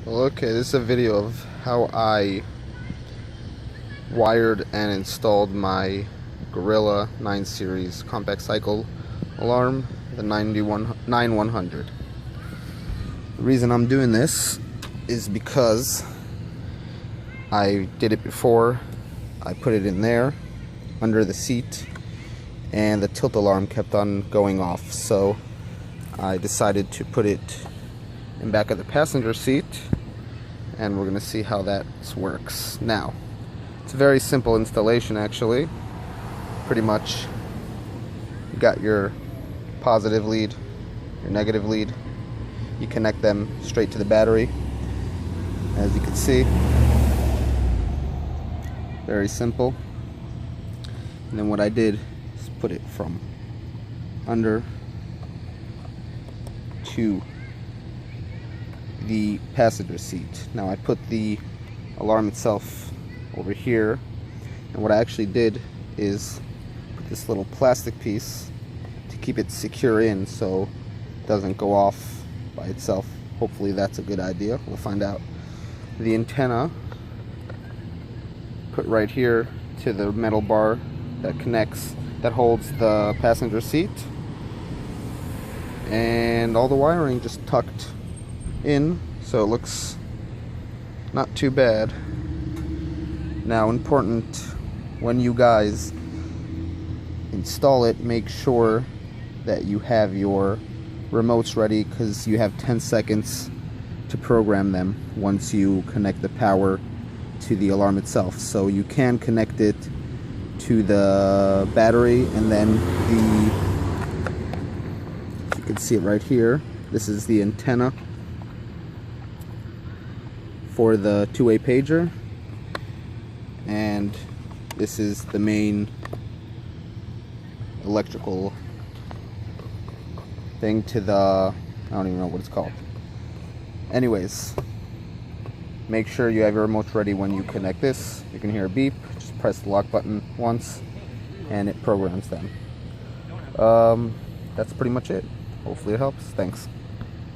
Well, okay, this is a video of how I wired and installed my Gorilla 9 series compact cycle alarm, the 9100. The reason I'm doing this is because I did it before. I put it in there under the seat and the tilt alarm kept on going off, so I decided to put it in back of the passenger seat, and we're going to see how that works. Now, it's a very simple installation actually. Pretty much you got your positive lead, your negative lead. You connect them straight to the battery, as you can see. Very simple. And then what I did is put it from under to the passenger seat. Now I put the alarm itself over here, and what I actually did is put this little plastic piece to keep it secure in so it doesn't go off by itself. Hopefully that's a good idea. We'll find out. The antenna put right here to the metal bar that holds the passenger seat, and all the wiring just tucked in so it looks not too bad. Now, important, when you guys install it, make sure that you have your remotes ready, because you have 10 seconds to program them once you connect the power to the alarm itself. So you can connect it to the battery, and then you can see it right here. This is the antenna for the two-way pager, and this is the main electrical thing to the, I don't even know what it's called. Anyways, make sure you have your remotes ready when you connect this. You can hear a beep. Just press the lock button once and it programs them. That's pretty much it. Hopefully it helps. Thanks.